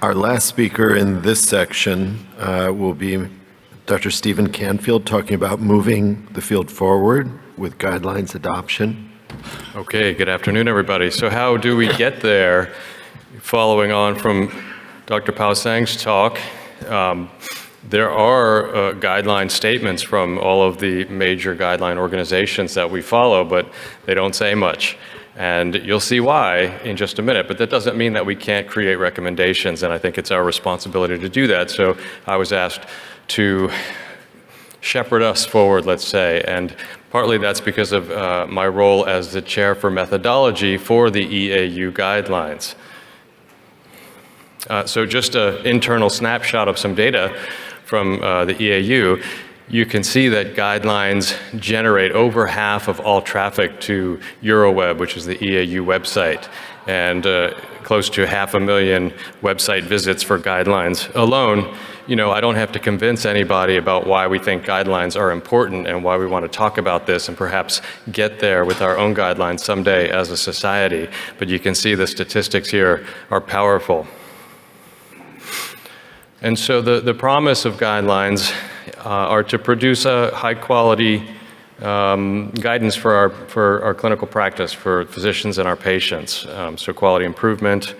Our last speaker in this section will be Dr. Stephen Canfield, talking about moving the field forward with guidelines adoption. Okay, good afternoon, everybody. So how do we get there? Following on from Dr. Pausang's talk, there are guideline statements from all of the major guideline organizations that we follow, but they don't say much. And you'll see why in just a minute, but that doesn't mean that we can't create recommendations, and I think it's our responsibility to do that. So I was asked to shepherd us forward, let's say, and partly that's because of my role as the chair for methodology for the EAU guidelines. So just an internal snapshot of some data from the EAU. You can see that guidelines generate over half of all traffic to Euroweb, which is the EAU website, and close to 500,000 website visits for guidelines alone. You know, I don't have to convince anybody about why we think guidelines are important and why we want to talk about this and perhaps get there with our own guidelines someday as a society. But you can see the statistics here are powerful. And so the promise of guidelines are to produce a high-quality guidance for our clinical practice, for physicians and our patients. So quality improvement,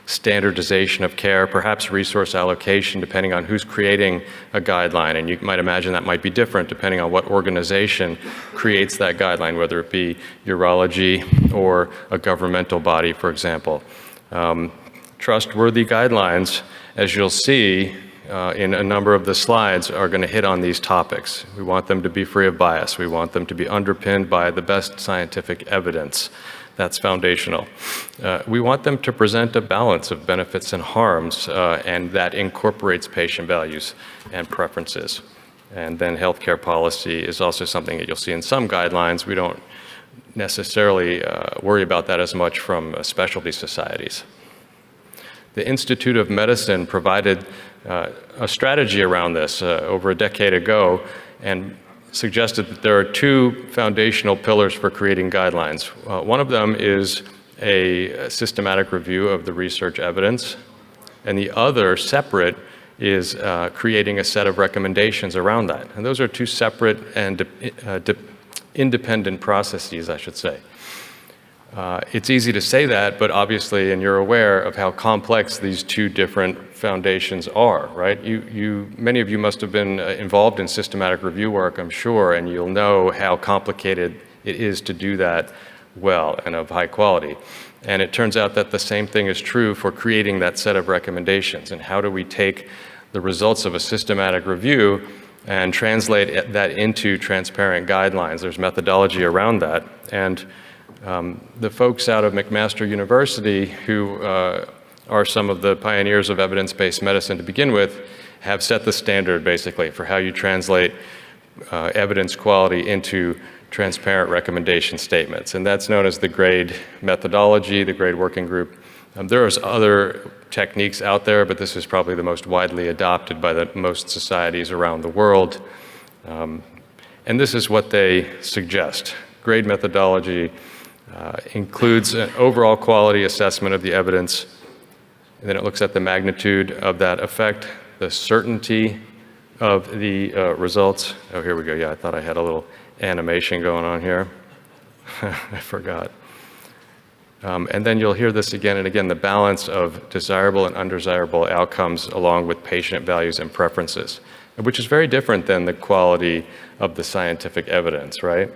standardization of care, perhaps resource allocation, depending on who's creating a guideline. And you might imagine that might be different depending on what organization creates that guideline, whether it be urology or a governmental body, for example. Trustworthy guidelines, as you'll see in a number of the slides, are going to hit on these topics. We want them to be free of bias. We want them to be underpinned by the best scientific evidence. That's foundational. We want them to present a balance of benefits and harms, and that incorporates patient values and preferences. And then healthcare policy is also something that you'll see in some guidelines. We don't necessarily worry about that as much from specialty societies. The Institute of Medicine provided a strategy around this over a decade ago and suggested that there are two foundational pillars for creating guidelines. One of them is a systematic review of the research evidence, and the other, separate, is creating a set of recommendations around that. And those are two separate and independent processes, I should say. It's easy to say that, but obviously, and you're aware of how complex these two different foundations are, right? Many of you must have been involved in systematic review work, I'm sure, and you'll know how complicated it is to do that well and of high quality. And it turns out that the same thing is true for creating that set of recommendations. And how do we take the results of a systematic review and translate that into transparent guidelines? There's methodology around that. And the folks out of McMaster University, who are some of the pioneers of evidence-based medicine to begin with, have set the standard basically for how you translate evidence quality into transparent recommendation statements. And that's known as the GRADE methodology, the GRADE working group. There's other techniques out there, but this is probably the most widely adopted by most societies around the world. And this is what they suggest. GRADE methodology includes an overall quality assessment of the evidence, and then it looks at the magnitude of that effect, the certainty of the results. Oh, here we go. Yeah, I thought I had a little animation going on here. I forgot. And then you'll hear this again and again, the balance of desirable and undesirable outcomes along with patient values and preferences, which is very different than the quality of the scientific evidence, right?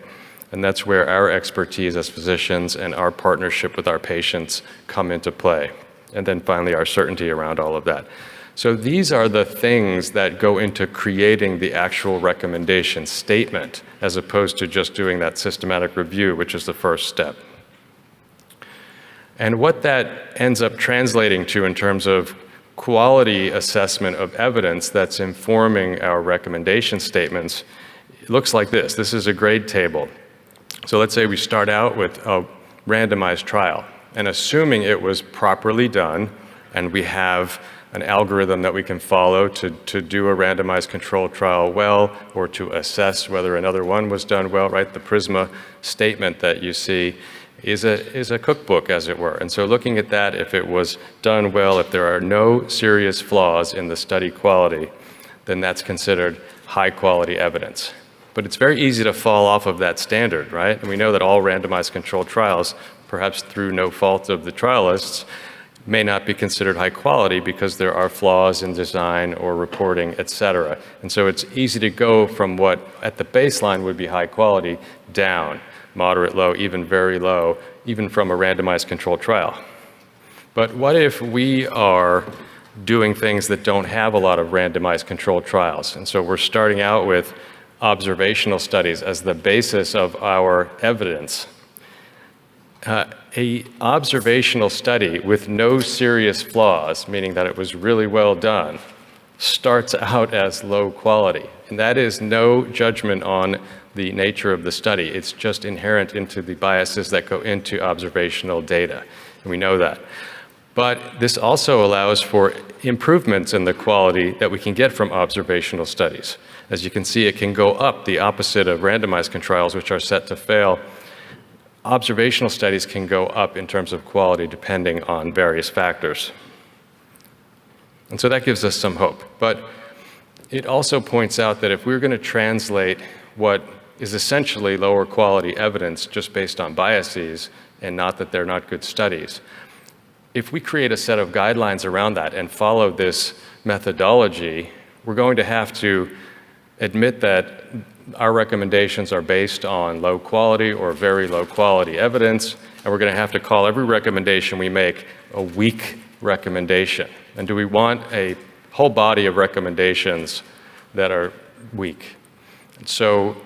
And that's where our expertise as physicians and our partnership with our patients come into play. And then finally, our certainty around all of that. So these are the things that go into creating the actual recommendation statement, as opposed to just doing that systematic review, which is the first step. And what that ends up translating to in terms of quality assessment of evidence that's informing our recommendation statements, it looks like this. This is a grade table. So let's say we start out with a randomized trial, and assuming it was properly done, and we have an algorithm that we can follow to do a randomized controlled trial well, or to assess whether another one was done well, right? The PRISMA statement that you see is a cookbook, as it were. And so looking at that, if it was done well, if there are no serious flaws in the study quality, then that's considered high quality evidence. But it's very easy to fall off of that standard, right? And we know that all randomized controlled trials, perhaps through no fault of the trialists, may not be considered high quality because there are flaws in design or reporting, et cetera. And so it's easy to go from what at the baseline would be high quality down, moderate, low, even very low, even from a randomized controlled trial. But what if we are doing things that don't have a lot of randomized controlled trials? And so we're starting out with observational studies as the basis of our evidence. A observational study with no serious flaws, meaning that it was really well done, starts out as low quality. And that is no judgment on the nature of the study. It's just inherent into the biases that go into observational data. And we know that. But this also allows for improvements in the quality that we can get from observational studies. As you can see, it can go up, the opposite of randomized controls, which are set to fail. Observational studies can go up in terms of quality depending on various factors. And so that gives us some hope. But it also points out that if we're going to translate what is essentially lower quality evidence just based on biases, and not that they're not good studies, if we create a set of guidelines around that and follow this methodology, we're going to have to admit that our recommendations are based on low quality or very low quality evidence, and we're going to have to call every recommendation we make a weak recommendation. And do we want a whole body of recommendations that are weak? And so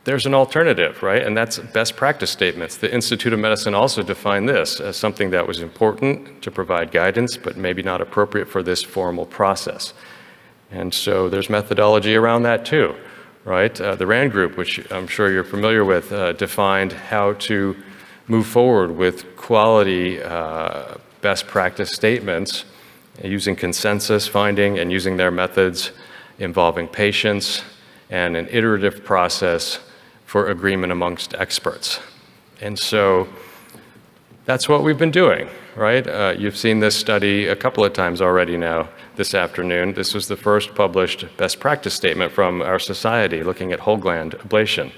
there's an alternative, right? And that's best practice statements. The Institute of Medicine also defined this as something that was important to provide guidance, but maybe not appropriate for this formal process. And so there's methodology around that too, right? The RAND group, which I'm sure you're familiar with, defined how to move forward with quality best practice statements using consensus finding and using their methods involving patients and an iterative process for agreement amongst experts. And so that's what we've been doing, right? You've seen this study a couple of times already now this afternoon. This was the first published best practice statement from our society looking at whole gland ablation.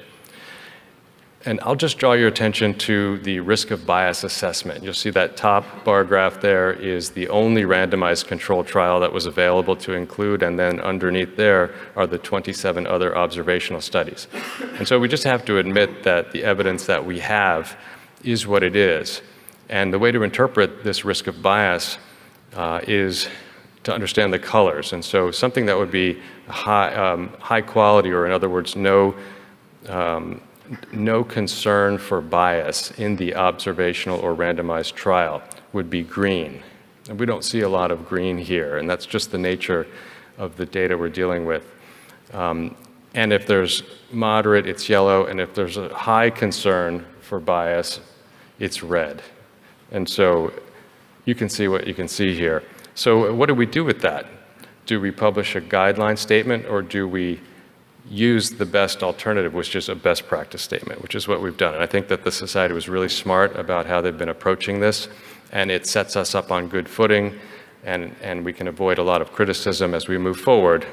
And I'll just draw your attention to the risk of bias assessment. You'll see that top bar graph there is the only randomized controlled trial that was available to include, and then underneath there are the 27 other observational studies. And so we just have to admit that the evidence that we have is what it is. And the way to interpret this risk of bias is to understand the colors. And so something that would be high quality, or in other words, no concern for bias in the observational or randomized trial would be green. And we don't see a lot of green here, and that's just the nature of the data we're dealing with. And if there's moderate, it's yellow, and if there's a high concern for bias, it's red. And so you can see what you can see here. So what do we do with that? Do we publish a guideline statement, or do we use the best alternative, which is a best practice statement, which is what we've done? And I think that the society was really smart about how they've been approaching this, and it sets us up on good footing, and we can avoid a lot of criticism as we move forward.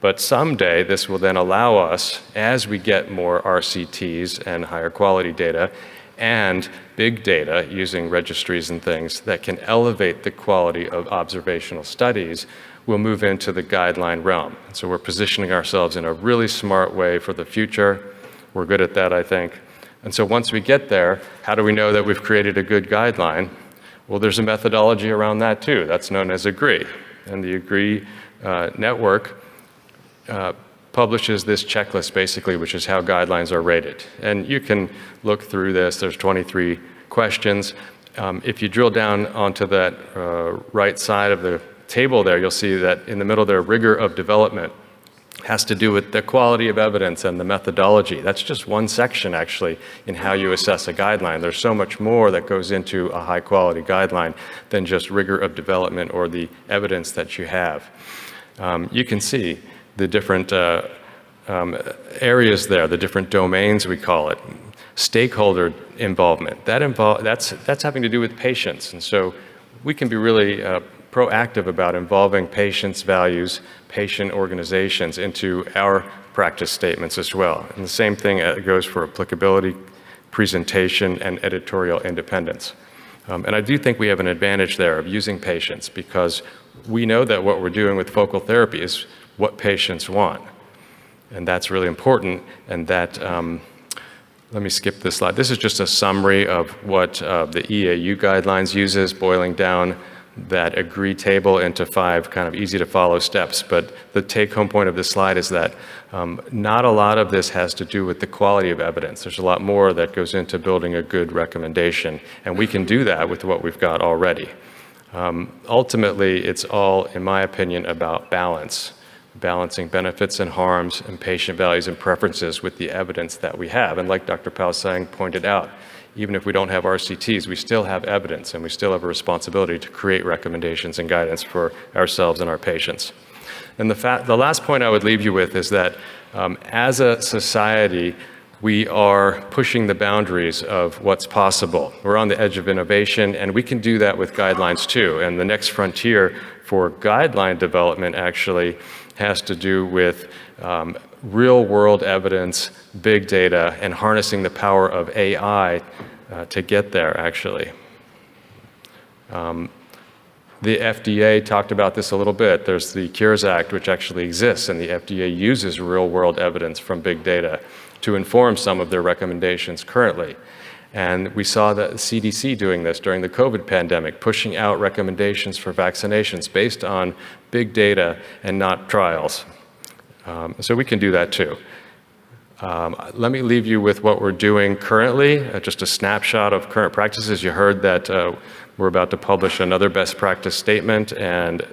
But someday this will then allow us, as we get more RCTs and higher quality data and big data using registries and things that can elevate the quality of observational studies, we'll move into the guideline realm. So we're positioning ourselves in a really smart way for the future. We're good at that, I think. And so once we get there, how do we know that we've created a good guideline? Well, there's a methodology around that too. That's known as AGREE. And the AGREE network publishes this checklist basically, which is how guidelines are rated. And you can look through this. There's 23 questions. If you drill down onto that right side of the table there, you'll see that in the middle there, rigor of development has to do with the quality of evidence and the methodology. That's just one section actually in how you assess a guideline. There's so much more that goes into a high quality guideline than just rigor of development or the evidence that you have. You can see the different areas there, the different domains we call it. stakeholder involvement. That's having to do with patients. And so we can be really proactive about involving patients' values, patient organizations into our practice statements as well. And the same thing goes for applicability, presentation, and editorial independence. And I do think we have an advantage there of using patients because we know that what we're doing with focal therapy is what patients want. And that's really important. And that, let me skip this slide. This is just a summary of what the EAU guidelines uses, boiling down that agree table into 5 kind of easy to follow steps. But the take home point of this slide is that not a lot of this has to do with the quality of evidence. There's a lot more that goes into building a good recommendation. And we can do that with what we've got already. Ultimately, it's all, in my opinion, about balance. Balancing benefits and harms and patient values and preferences with the evidence that we have. And like Dr. Pausang pointed out, even if we don't have RCTs, we still have evidence and we still have a responsibility to create recommendations and guidance for ourselves and our patients. And the last point I would leave you with is that as a society, we are pushing the boundaries of what's possible. We're on the edge of innovation, and we can do that with guidelines too. And the next frontier for guideline development actually has to do with real-world evidence, big data, and harnessing the power of AI to get there, actually. The FDA talked about this a little bit. There's the Cures Act, which actually exists, and the FDA uses real-world evidence from big data to inform some of their recommendations currently. And we saw the CDC doing this during the COVID pandemic, pushing out recommendations for vaccinations based on big data and not trials. So we can do that too. Let me leave you with what we're doing currently, just a snapshot of current practices. You heard that we're about to publish another best practice statement, and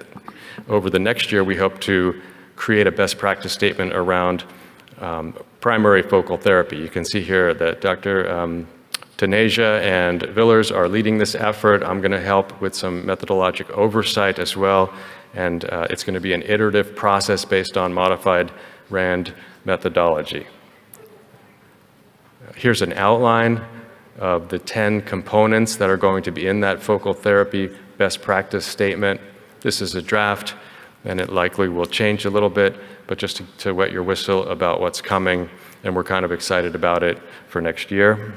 over the next year we hope to create a best practice statement around primary focal therapy. You can see here that Dr. Taneja and Villers are leading this effort. I'm going to help with some methodologic oversight as well, and it's going to be an iterative process based on modified RAND methodology. Here's an outline of the 10 components that are going to be in that focal therapy best practice statement. This is a draft, and it likely will change a little bit, but just to wet your whistle about what's coming, and we're kind of excited about it for next year.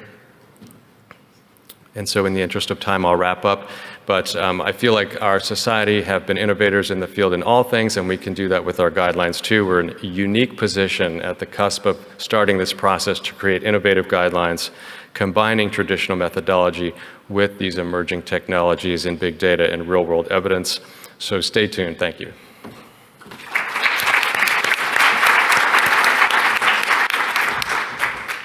And so in the interest of time, I'll wrap up. But I feel like our society have been innovators in the field in all things, and we can do that with our guidelines too. We're in a unique position at the cusp of starting this process to create innovative guidelines, combining traditional methodology with these emerging technologies in big data and real-world evidence. So stay tuned. Thank you.